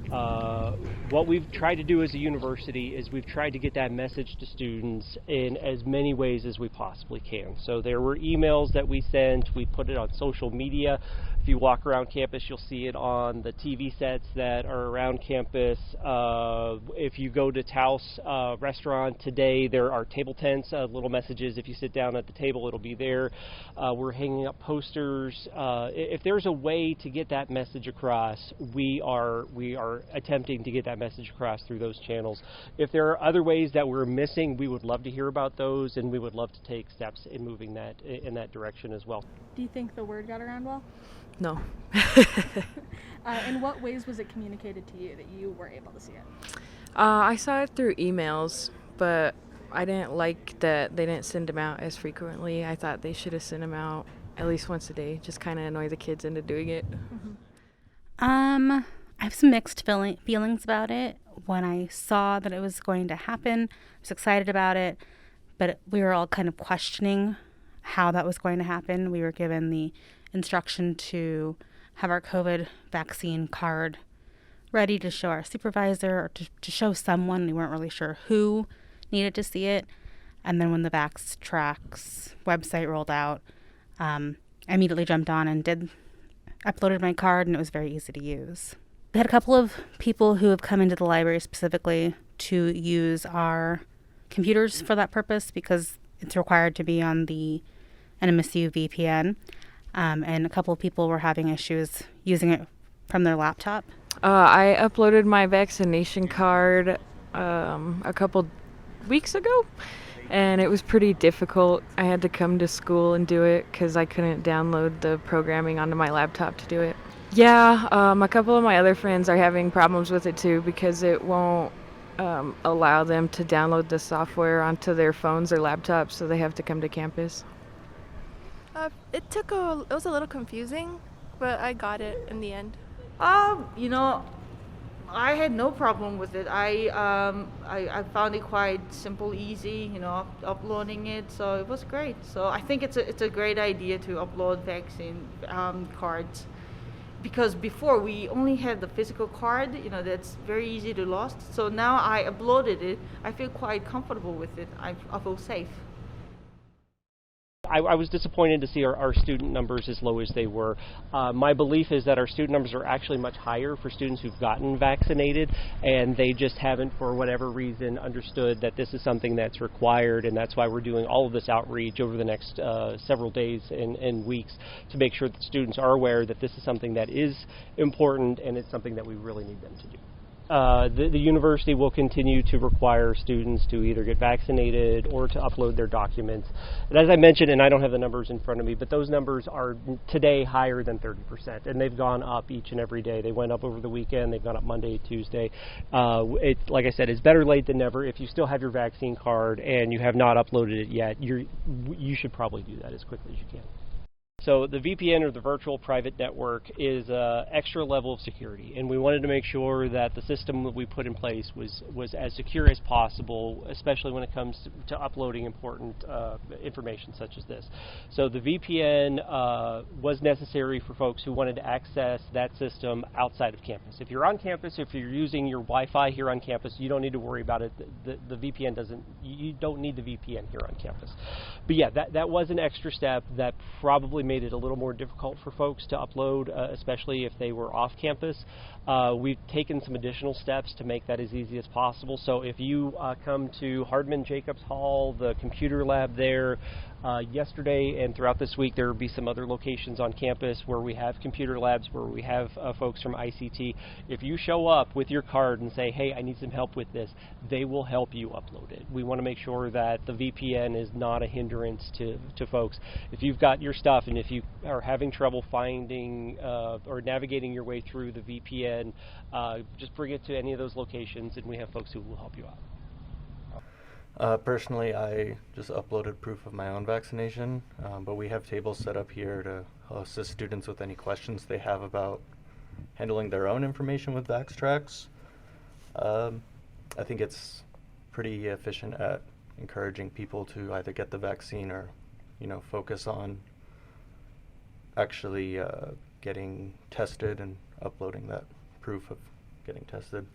What we've tried to do as a university is we've tried to get that message to students in as many ways as we possibly can. So there were emails that we sent, we put it on social media. If you walk around campus, you'll see it on the TV sets that are around campus. If you go to Taos restaurant today, there are table tents, little messages. If you sit down at the table, it'll be there. We're hanging up posters. If there's a way to get that message across, we are attempting to get that message across through those channels. If there are other ways that we're missing, we would love to hear about those, and we would love to take steps in moving that in that direction as well. Do you think the word got around well? No. In what ways was it communicated to you that you were able to see it? I saw it through emails, but I didn't like that they didn't send them out as frequently. I thought they should have sent them out at least once a day, just kind of annoy the kids into doing it. Mm-hmm. I have some mixed feelings about it. When I saw that it was going to happen, I was excited about it, but we were all kind of questioning how that was going to happen. We were given the instruction to have our COVID vaccine card ready to show our supervisor or to show someone. We weren't really sure who needed to see it. And then when the Vaxxtraxx website rolled out, I immediately jumped on and uploaded my card, and it was very easy to use. We had a couple of people who have come into the library specifically to use our computers for that purpose because it's required to be on the NMSU VPN. And a couple of people were having issues using it from their laptop. I uploaded my vaccination card a couple weeks ago, and it was pretty difficult. I had to come to school and do it because I couldn't download the programming onto my laptop to do it. Yeah, a couple of my other friends are having problems with it too because it won't allow them to download the software onto their phones or laptops, so they have to come to campus. It was a little confusing, but I got it in the end. I had no problem with it. I found it quite simple, easy, uploading it, so it was great. So I think it's a great idea to upload vaccine cards, because before we only had the physical card, that's very easy to lost. So now I uploaded it. I feel quite comfortable with it. I feel safe. I was disappointed to see our student numbers as low as they were. My belief is that our student numbers are actually much higher for students who've gotten vaccinated, and they just haven't, for whatever reason, understood that this is something that's required, and that's why we're doing all of this outreach over the next several days and weeks to make sure that students are aware that this is something that is important and it's something that we really need them to do. The university will continue to require students to either get vaccinated or to upload their documents. And as I mentioned, and I don't have the numbers in front of me, but those numbers are today higher than 30%, and they've gone up each and every day. They went up over the weekend, they've gone up Monday, Tuesday. Like I said, it's better late than never. If you still have your vaccine card and you have not uploaded it yet, you should probably do that as quickly as you can. So the VPN, or the virtual private network, is an extra level of security, and we wanted to make sure that the system that we put in place was as secure as possible, especially when it comes to uploading important information such as this. So the VPN was necessary for folks who wanted to access that system outside of campus. If you're on campus, if you're using your Wi-Fi here on campus, you don't need to worry about it. The VPN you don't need the VPN here on campus. But yeah, that was an extra step that probably made it a little more difficult for folks to upload, especially if they were off campus. We've taken some additional steps to make that as easy as possible. So if you come to Hardman Jacobs Hall, the computer lab there, yesterday and throughout this week, there will be some other locations on campus where we have computer labs, where we have folks from ICT. If you show up with your card and say, hey, I need some help with this, they will help you upload it. We want to make sure that the VPN is not a hindrance to folks. If you've got your stuff and if you are having trouble finding or navigating your way through the VPN, just bring it to any of those locations and we have folks who will help you out. Personally, I just uploaded proof of my own vaccination, but we have tables set up here to assist students with any questions they have about handling their own information with Vaxxtraxx. I think it's pretty efficient at encouraging people to either get the vaccine or, focus on actually getting tested and uploading that proof of getting tested.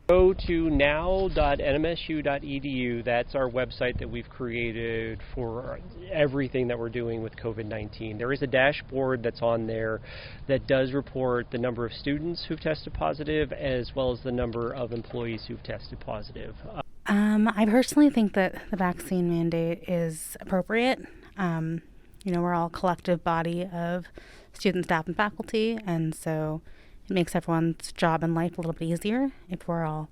Go to now.nmsu.edu. That's our website that we've created for everything that we're doing with COVID-19. There is a dashboard that's on there that does report the number of students who've tested positive as well as the number of employees who've tested positive. I personally think that the vaccine mandate is appropriate. We're all a collective body of students, staff, and faculty, and so it makes everyone's job in life a little bit easier if we're all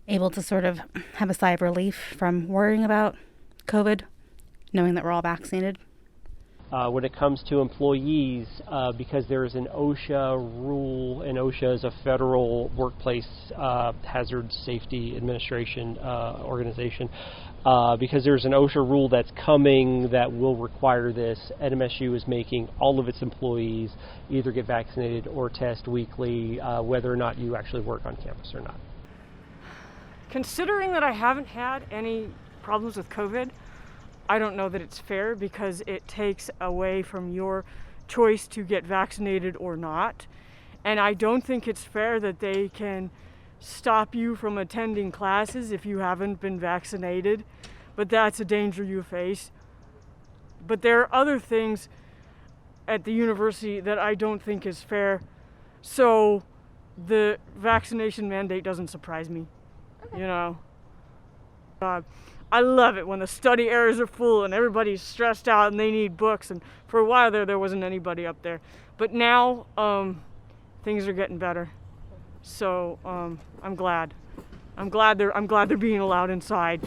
able to sort of have a sigh of relief from worrying about COVID, knowing that we're all vaccinated. When it comes to employees, because there is an OSHA rule, and OSHA is a federal workplace hazard safety administration organization, because there's an OSHA rule that's coming that will require this, NMSU is making all of its employees either get vaccinated or test weekly, whether or not you actually work on campus or not. Considering that I haven't had any problems with COVID, I don't know that it's fair because it takes away from your choice to get vaccinated or not. And I don't think it's fair that they can stop you from attending classes if you haven't been vaccinated. But that's a danger you face. But there are other things at the university that I don't think is fair. So the vaccination mandate doesn't surprise me. I love it when the study areas are full and everybody's stressed out and they need books. And for a while there wasn't anybody up there. But now things are getting better. So I'm glad. I'm glad they're being allowed inside.